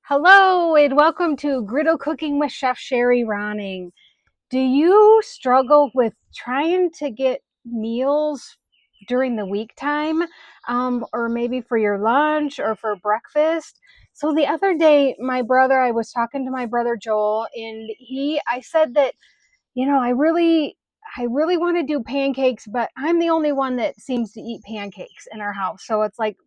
Hello and welcome to Griddle Cooking with Chef Sherry Ronning. Do you struggle with trying to get meals during the week time, or maybe for your lunch or for breakfast? So the other day, I was talking to my brother Joel, and I said that, I really want to do pancakes, but I'm the only one that seems to eat pancakes in our house. So it's like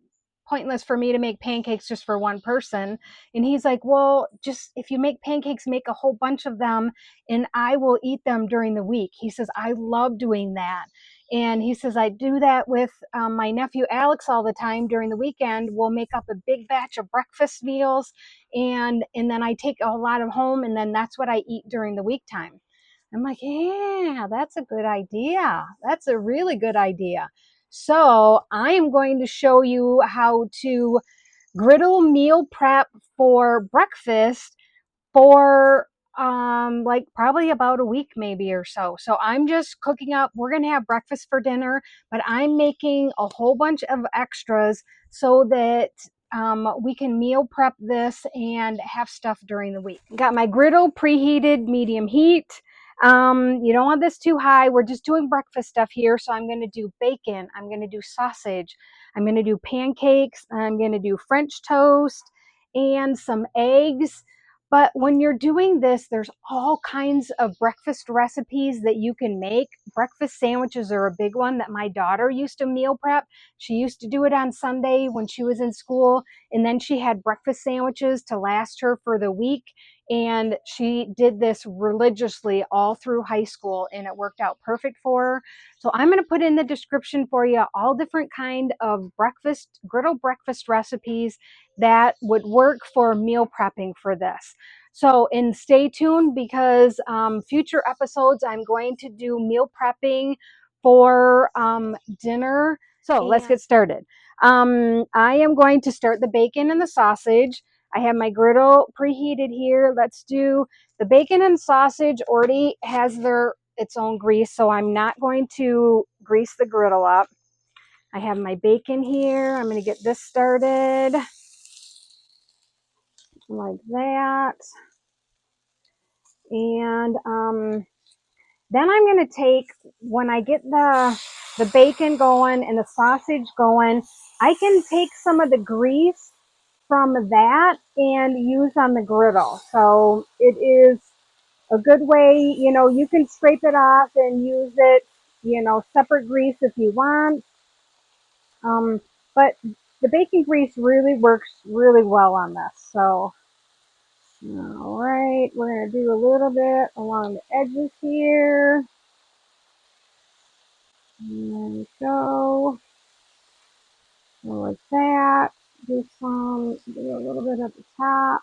pointless for me to make pancakes just for one person. And he's like, well, just if you make pancakes, make a whole bunch of them and I will eat them during the week. He says, I love doing that. And he says, I do that with my nephew Alex all the time during the weekend. We'll make up a big batch of breakfast meals and then I take a lot of home and then that's what I eat during the week time. I'm like, yeah, that's a good idea. That's a really good idea. So I am going to show you how to griddle meal prep for breakfast for like probably about a week maybe or so. So I'm just cooking up. We're going to have breakfast for dinner, but I'm making a whole bunch of extras so that we can meal prep this and have stuff during the week. Got my griddle preheated medium heat. You don't want this too high. We're just doing breakfast stuff here. So I'm going to do bacon. I'm going to do sausage. I'm going to do pancakes. I'm going to do French toast and some eggs. But when you're doing this, there's all kinds of breakfast recipes that you can make. Breakfast sandwiches are a big one that my daughter used to meal prep. She used to do it on Sunday when she was in school, and then she had breakfast sandwiches to last her for the week. And she did this religiously all through high school, and it worked out perfect for her. So I'm going to put in the description for you all different kind of griddle breakfast recipes that would work for meal prepping for this. So, and stay tuned because future episodes I'm going to do meal prepping for dinner. So let's get started. I am going to start the bacon and the sausage. I have my griddle preheated here. Let's do the bacon and sausage already has its own grease, so I'm not going to grease the griddle up. I have my bacon here. I'm going to get this started like that. And then I'm going to take, when I get the bacon going and the sausage going, I can take some of the grease from that and use on the griddle. So it is a good way, you can scrape it off and use it, separate grease if you want. But the bacon grease really works really well on this. So, all right, we're going to do a little bit along the edges here. And there we go. Like that. Do a little bit at the top.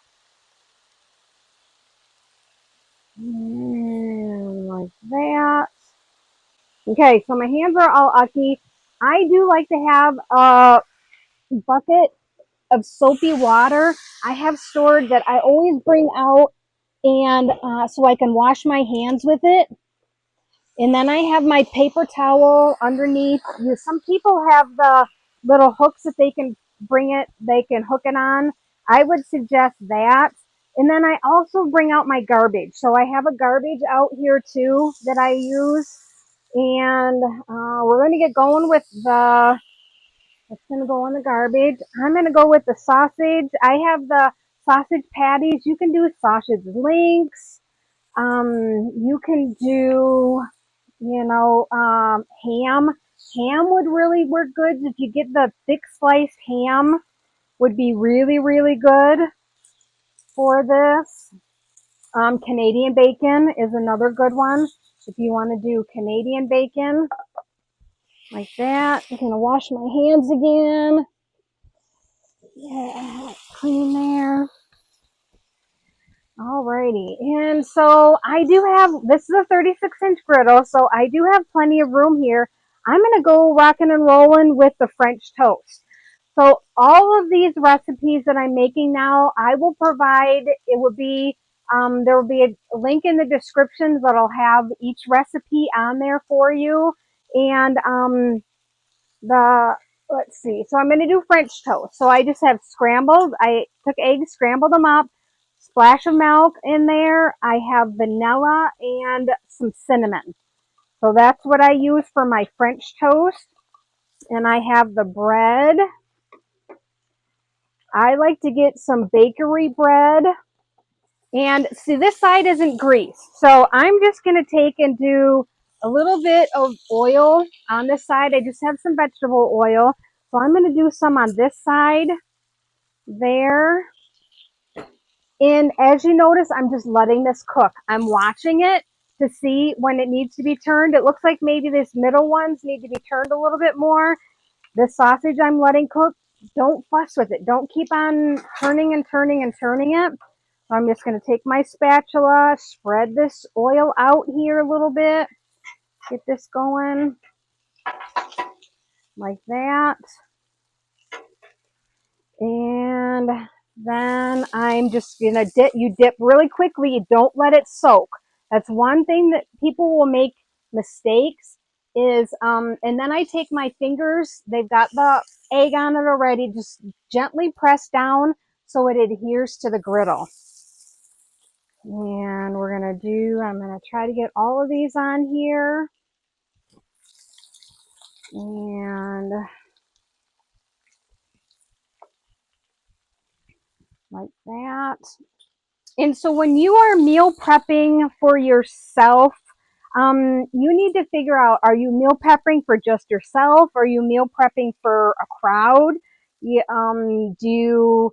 And like that. Okay, so my hands are all ucky. I do like to have a bucket of soapy water I have stored that I always bring out and so I can wash my hands with it. And then I have my paper towel underneath. Some people have the little hooks that they can hook it on. I would suggest that. And then I also bring out my garbage. So I have a garbage out here too that I use. And we're going to get going with it's going to go in the garbage. I'm going to go with the sausage. I have the sausage patties. You can do sausage links. You can do, ham. Ham would really work good. If you get the thick sliced ham, would be really, really good for this. Canadian bacon is another good one. If you want to do Canadian bacon, like that. I'm going to wash my hands again. Yeah, clean there. Alrighty, and so I do have, this is a 36-inch griddle, so I do have plenty of room here. I'm going to go rocking and rolling with the French toast. So all of these recipes that I'm making now, I will provide, it would be, there will be a link in the description that'll have each recipe on there for you. And let's see, so I'm going to do French toast. So I just have scrambled, took eggs, scrambled them up, splash of milk in there. I have vanilla and some cinnamon. So that's what I use for my French toast. And I have the bread. I like to get some bakery bread. And see, this side isn't greased. So I'm just going to take and do a little bit of oil on this side. I just have some vegetable oil. So I'm going to do some on this side there. And as you notice, I'm just letting this cook. I'm watching it to see when it needs to be turned. It looks like maybe these middle ones need to be turned a little bit more. This sausage I'm letting cook. Don't fuss with it. Don't keep on turning and turning and turning it. I'm just going to take my spatula, spread this oil out here a little bit, get this going like that. And then I'm just going to dip. You dip really quickly. You don't let it soak. That's one thing that people will make mistakes is, and then I take my fingers, they've got the egg on it already, just gently press down so it adheres to the griddle. And I'm going to try to get all of these on here. And like that. And so when you are meal prepping for yourself, you need to figure out, are you meal prepping for just yourself? Are you meal prepping for a crowd? And you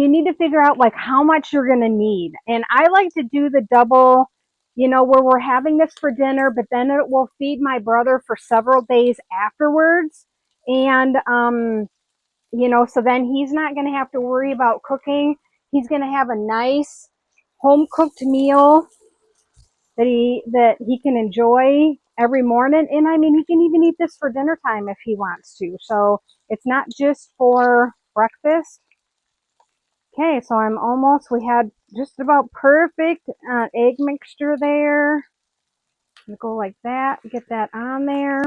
need to figure out like how much you're going to need. And I like to do the double, where we're having this for dinner, but then it will feed my brother for several days afterwards. And, so then he's not going to have to worry about cooking. He's going to have a nice home cooked meal that he can enjoy every morning. And I mean, he can even eat this for dinner time if he wants to. So it's not just for breakfast. Okay, so we had just about perfect egg mixture there. Go like that, get that on there.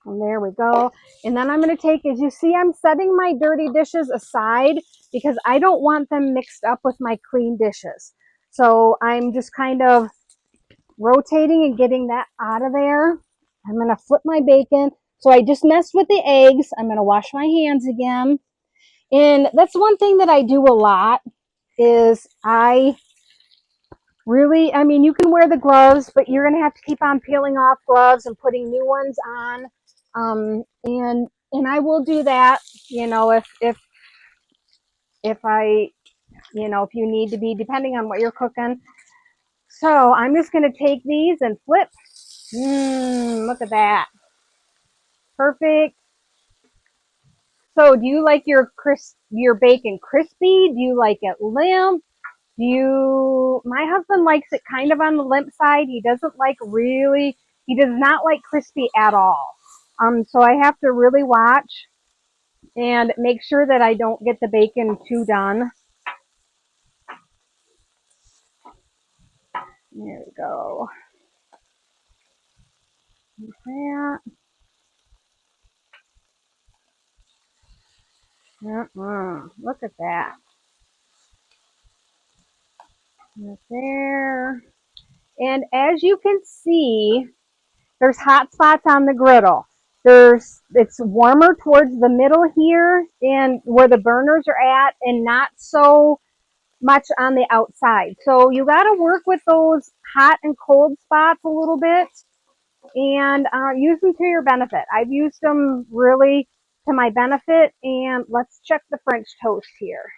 And there we go. And then I'm going to take, as you see, I'm setting my dirty dishes aside because I don't want them mixed up with my clean dishes. So I'm just kind of rotating and getting that out of there. I'm going to flip my bacon. So I just messed with the eggs. I'm going to wash my hands again. And that's one thing that I do a lot is you can wear the gloves, but you're going to have to keep on peeling off gloves and putting new ones on. And I will do that, if you need to be, depending on what you're cooking. So I'm just going to take these and flip. Look at that. Perfect. So do you like your bacon crispy? Do you like it limp? My husband likes it kind of on the limp side. He does not like crispy at all. So I have to really watch and make sure that I don't get the bacon too done. There we go. Like that. Look at that. Right there. And as you can see, there's hot spots on the griddle. It's warmer towards the middle here and where the burners are at, and not so much on the outside. So you got to work with those hot and cold spots a little bit and use them to your benefit. I've used them really to my benefit. And let's check the French toast here.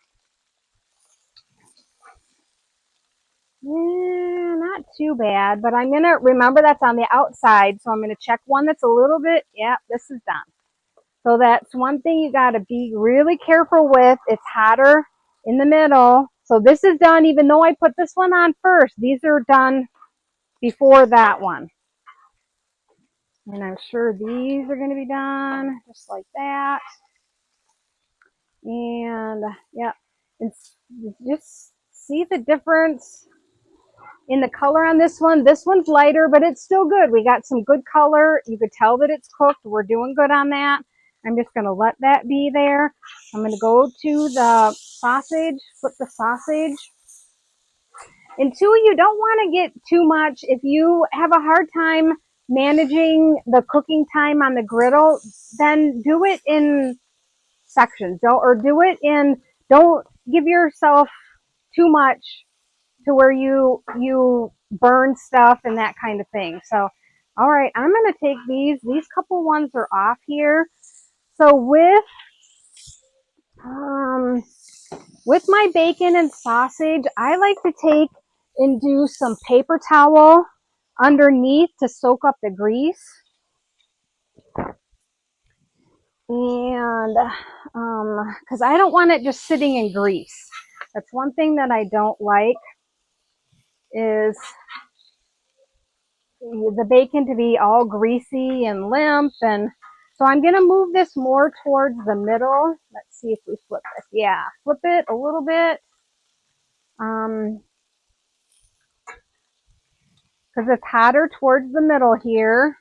Not too bad, but I'm going to remember that's on the outside. So I'm going to check one that's a little bit, this is done. So that's one thing you got to be really careful with. It's hotter in the middle. So this is done even though I put this one on first. These are done before that one. And I'm sure these are going to be done just like that. And and just see the difference in the color on this one. This one's lighter, but it's still good. We got some good color. You could tell that it's cooked. We're doing good on that. I'm just going to let that be there. I'm going to go to the sausage, flip the sausage. And two, you don't want to get too much. If you have a hard time managing the cooking time on the griddle, then do it in sections. Don't give yourself too much to where you burn stuff and that kind of thing. So, all right, I'm going to take these couple ones are off here. So with my bacon and sausage, I like to take and do some paper towel underneath to soak up the grease. And because I don't want it just sitting in grease. That's one thing that I don't like, is the bacon to be all greasy and limp. And so I'm going to move this more towards the middle. Let's see if we flip it. Yeah, flip it a little bit. Because it's hotter towards the middle here.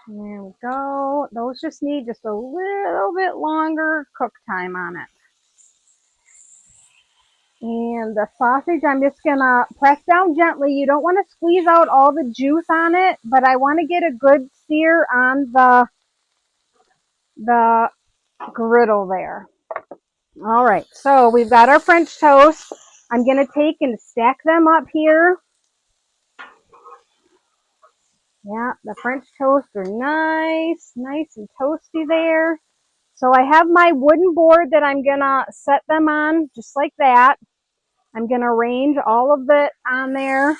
There we go. Those just need just a little bit longer cook time on it. And the sausage, I'm just going to press down gently. You don't want to squeeze out all the juice on it, but I want to get a good sear on the griddle there. All right, so we've got our French toast. I'm going to take and stack them up here. Yeah, the French toast are nice and toasty there. So I have my wooden board that I'm going to set them on just like that. I'm going to arrange all of it on there.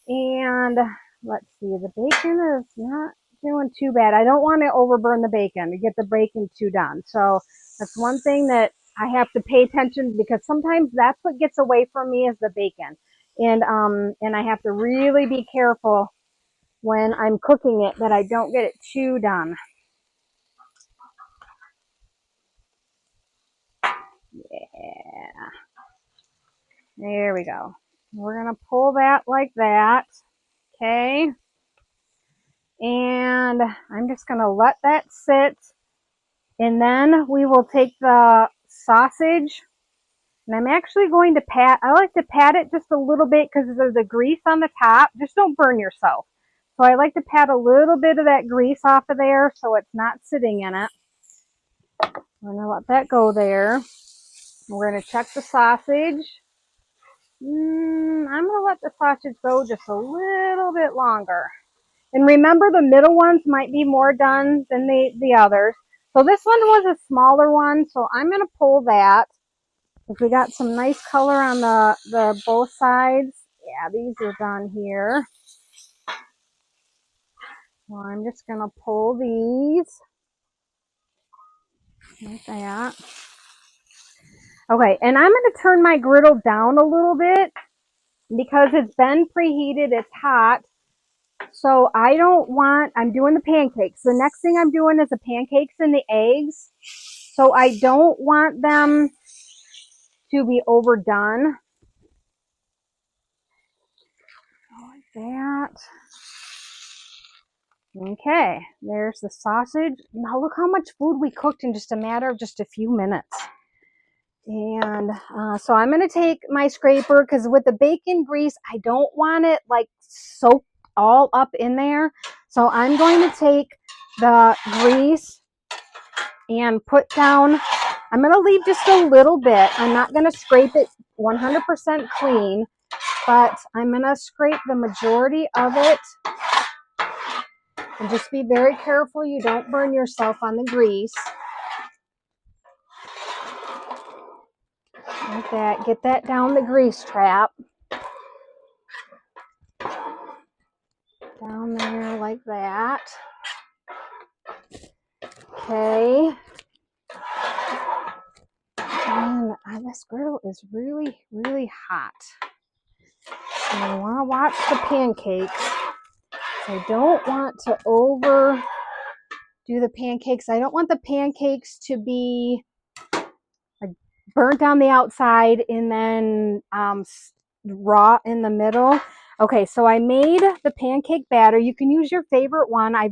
And let's see, the bacon is not doing too bad. I don't want to overburn the bacon to get the bacon too done. So that's one thing that I have to pay attention, because sometimes that's what gets away from me is the bacon. And I have to really be careful when I'm cooking it that I don't get it too done. Yeah. There we go. We're going to pull that like that. Okay. And I'm just going to let that sit. And then we will take the sausage. And I'm actually going to I like to pat it just a little bit because of the grease on the top. Just don't burn yourself. So I like to pat a little bit of that grease off of there so it's not sitting in it. I'm going to let that go there. We're going to check the sausage. I'm going to let the sausage go just a little bit longer. And remember, the middle ones might be more done than the others. So this one was a smaller one, so I'm going to pull that. If we got some nice color on the both sides. Yeah, these are done here. Well, I'm just going to pull these like that. Okay, and I'm going to turn my griddle down a little bit because it's been preheated. It's hot. So I'm doing the pancakes. The next thing I'm doing is the pancakes and the eggs. So I don't want them to be overdone. Like that. Okay, there's the sausage. Now look how much food we cooked in just a matter of just a few minutes. And so I'm going to take my scraper, because with the bacon grease, I don't want it like soaked all up in there. So I'm going to take the grease and put down, I'm going to leave just a little bit. I'm not going to scrape it 100% clean, but I'm going to scrape the majority of it. And just be very careful you don't burn yourself on the grease. Like that. Get that down the grease trap. Down there like that. Okay. And this griddle is really, really hot. And I want to watch the pancakes. I don't want to overdo the pancakes. I don't want the pancakes to be like burnt on the outside and then raw in the middle. Okay, so I made the pancake batter. You can use your favorite one. I've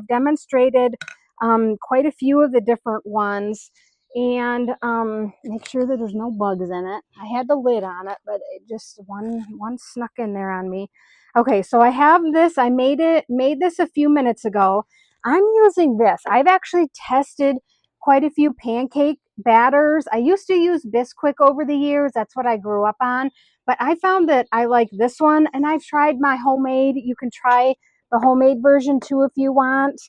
demonstrated quite a few of the different ones, and make sure that there's no bugs in it. I had the lid on it, but it just one snuck in there on me. Okay, so I have this. I made this a few minutes ago. I'm using this. I've actually tested quite a few pancake batters. I used to use Bisquick over the years. That's what I grew up on. But I found that I like this one, and I've tried my homemade. You can try the homemade version too if you want.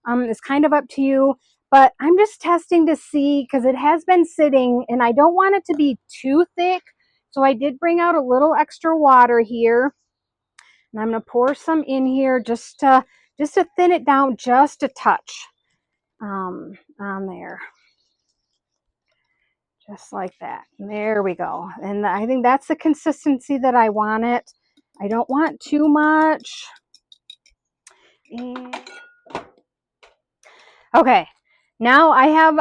It's kind of up to you. But I'm just testing to see because it has been sitting, and I don't want it to be too thick. So I did bring out a little extra water here. And I'm going to pour some in here just to thin it down just a touch on there. Just like that. There we go. And I think that's the consistency that I want it. I don't want too much. And okay. Now I have,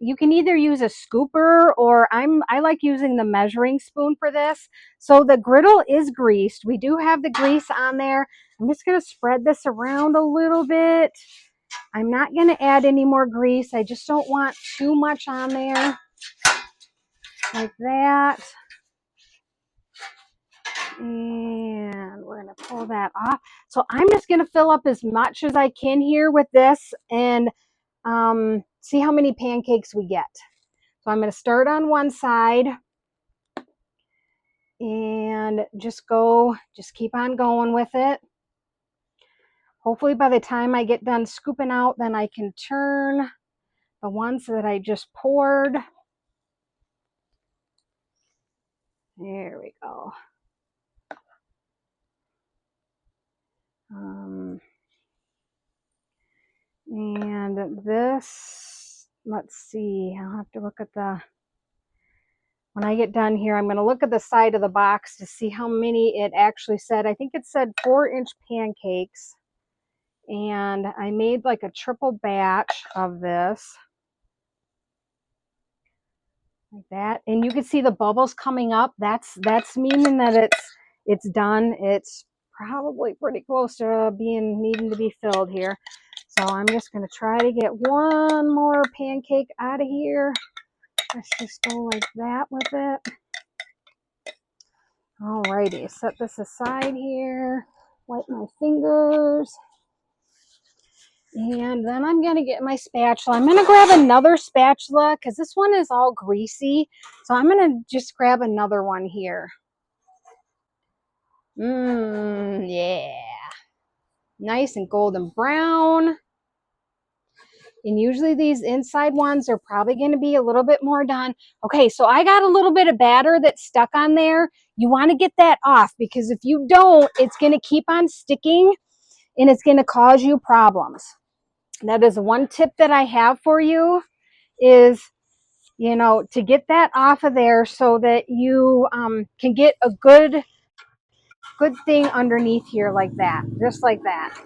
you can either use a scooper or I like using the measuring spoon for this. So the griddle is greased. We do have the grease on there. I'm just going to spread this around a little bit. I'm not going to add any more grease. I just don't want too much on there. Like that. And we're going to pull that off. So I'm just going to fill up as much as I can here with this and see how many pancakes we get. So I'm going to start on one side and just keep on going with it. Hopefully by the time I get done scooping out, then I can turn the ones that I just poured. There we go. And this, let's see, I'll have to look at when I get done here, I'm going to look at the side of the box to see how many it actually said. I think it said 4-inch pancakes. And I made like a triple batch of this. Like that. And you can see the bubbles coming up. That's meaning that it's done. It's probably pretty close to needing to be filled here. So I'm just going to try to get one more pancake out of here. Let's just go like that with it. Alrighty, set this aside here. Wipe my fingers. And then I'm going to get my spatula. I'm going to grab another spatula because this one is all greasy. So I'm going to just grab another one here. Yeah. Nice and golden brown. And usually these inside ones are probably going to be a little bit more done. Okay, so I got a little bit of batter that's stuck on there. You want to get that off because if you don't, it's going to keep on sticking and it's going to cause you problems. That is one tip that I have for you is, to get that off of there so that you can get a good thing underneath here like that, just like that.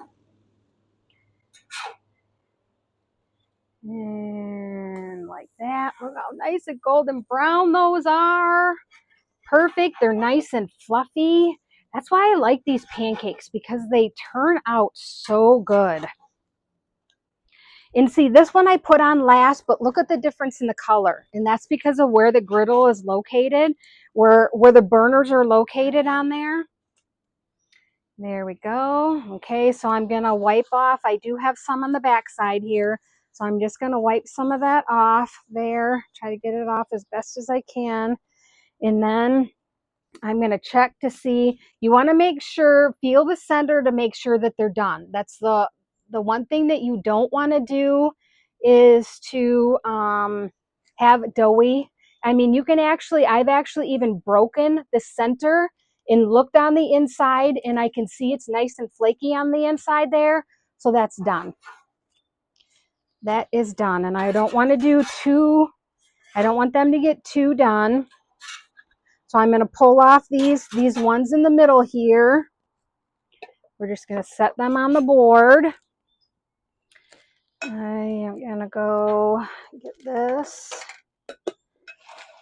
And like that. Look how nice and golden brown those are. Perfect. They're nice and fluffy. That's why I like these pancakes because they turn out so good. And see, this one I put on last, but look at the difference in the color. And that's because of where the griddle is located, where the burners are located on there. There we go. Okay, so I'm going to wipe off. I do have some on the back side here. So I'm just going to wipe some of that off there. Try to get it off as best as I can. And then I'm going to check to see. You want to make sure, feel the center to make sure that they're done. That's the one thing that you don't want to do is to have doughy. I mean, I've actually even broken the center and looked on the inside and I can see it's nice and flaky on the inside there. So that's done. That is done. And I don't want I don't want them to get too done. So I'm going to pull off these ones in the middle here. We're just going to set them on the board. I am going to go get this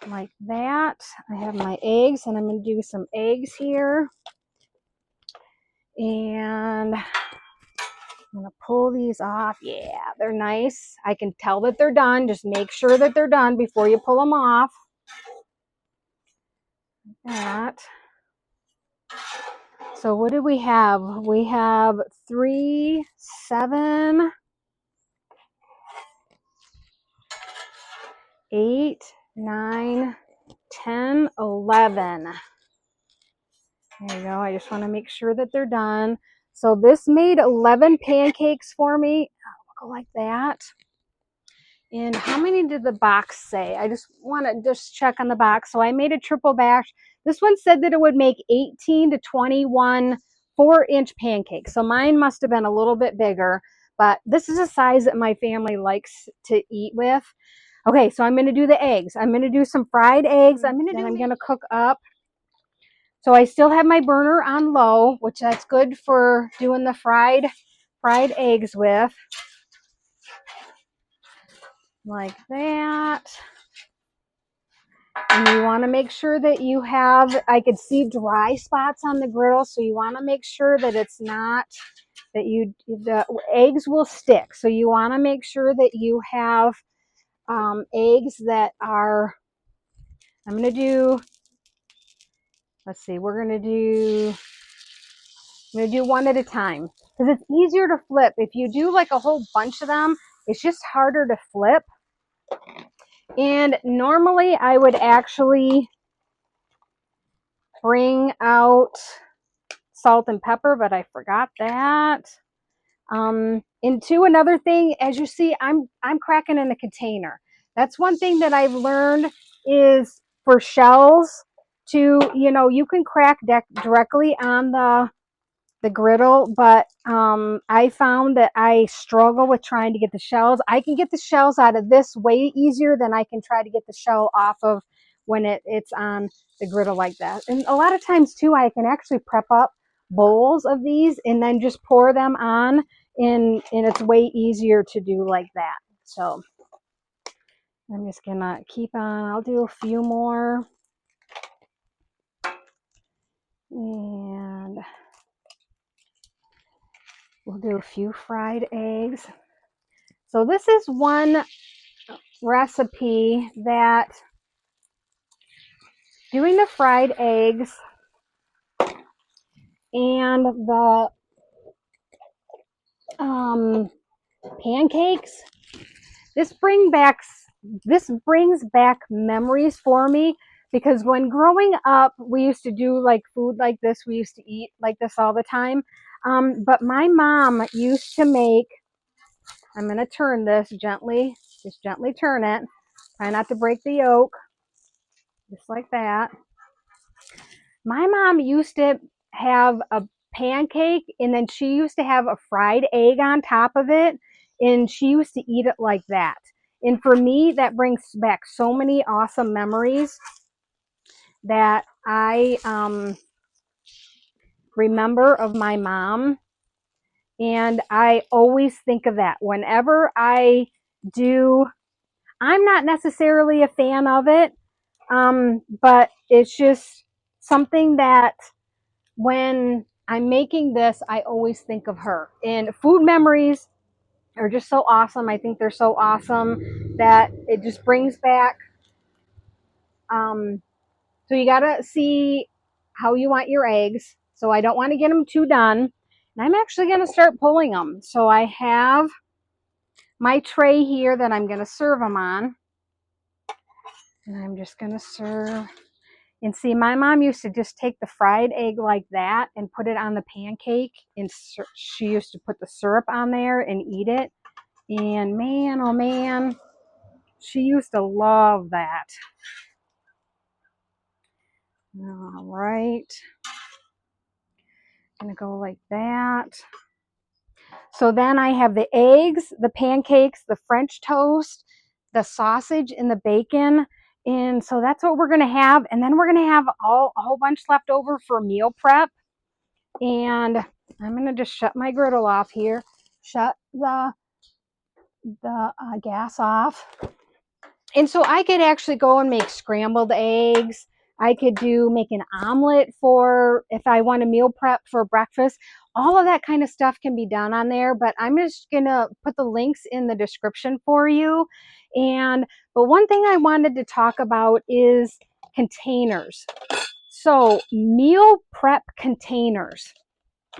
like that. I have my eggs and I'm going to do some eggs here. And I'm going to pull these off. Yeah, they're nice. I can tell that they're done. Just make sure that they're done before you pull them off. Like that. So what do we have? We have 3, 7, 8, 9, 10, 11. There you go. I just want to make sure that they're done. So this made 11 pancakes for me. Go like that. And how many did the box say? I just want to just check on the box. So I made a triple batch. This one said that it would make 18 to 21 4-inch pancakes. So mine must have been a little bit bigger, but this is a size that my family likes to eat with. Okay, so I'm going to do the eggs. I'm going to do some fried eggs. I'm going to cook up. So I still have my burner on low, which that's good for doing the fried eggs with. Like that. And you want to make sure that you have, I could see dry spots on the griddle, so you want to make sure that it's not, that the eggs will stick. So you want to make sure that you have eggs that are, I'm going to do, let's see, I'm going to do one at a time because it's easier to flip. If you do like a whole bunch of them, it's just harder to flip. And normally I would actually bring out salt and pepper, but I forgot that. And two, another thing, as you see, I'm cracking in a container. That's one thing that I've learned is for shells to, you can crack directly on the griddle, but I found that I struggle with trying to get the shells. I can get the shells out of this way easier than I can try to get the shell off of when it's on the griddle like that. And a lot of times too, I can actually prep up bowls of these and then just pour them on, and it's way easier to do like that. So I'm just gonna keep on. I'll do a few more. And we'll do a few fried eggs. So this is one recipe that doing the fried eggs and the pancakes, this brings back memories for me, because when growing up we used to do like food like this. We used to eat like this all the time. But my mom used to make, I'm going to turn this gently, just gently turn it. Try not to break the yolk. Just like that. My mom used to have a pancake, and then she used to have a fried egg on top of it, and she used to eat it like that. And for me, that brings back so many awesome memories that I remember of my mom. And I always think of that whenever I do. I'm not necessarily a fan of it, but it's just something that when I'm making this, I always think of her. And food memories are just so awesome. I think they're so awesome that it just brings back. So you gotta see how you want your eggs. So I don't want to get them too done. And I'm actually going to start pulling them. So I have my tray here that I'm going to serve them on. And I'm just going to serve. And see, my mom used to just take the fried egg like that and put it on the pancake. And she used to put the syrup on there and eat it. And man, oh man, she used to love that. All right. I'm going to go like that. So then I have the eggs, the pancakes, the French toast, the sausage, and the bacon. And so that's what we're going to have. And then we're going to have a whole bunch left over for meal prep. And I'm going to just shut my griddle off here. Shut the gas off. And so I could actually go and make scrambled eggs. I could make an omelet for if I want to meal prep for breakfast. All of that kind of stuff can be done on there, but I'm just gonna put the links in the description for you. But one thing I wanted to talk about is containers. So meal prep containers,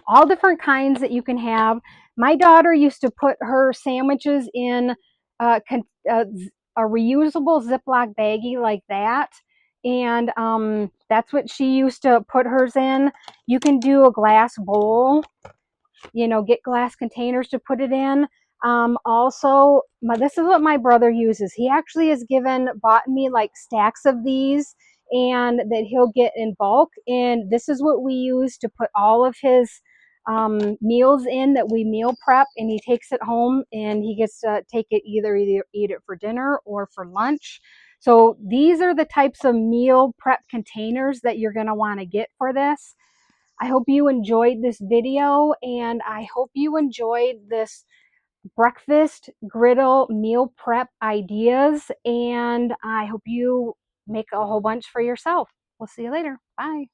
all different kinds that you can have. My daughter used to put her sandwiches in a reusable Ziploc baggie like that. And that's what she used to put hers in. You can do a glass bowl, get glass containers to put it in. Also, this is what my brother uses. He actually has bought me like stacks of these, and that he'll get in bulk. And this is what we use to put all of his meals in that we meal prep, and he takes it home and he gets to take it either eat it for dinner or for lunch. So these are the types of meal prep containers that you're going to want to get for this. I hope you enjoyed this video, and I hope you enjoyed this breakfast griddle meal prep ideas, and I hope you make a whole bunch for yourself. We'll see you later. Bye.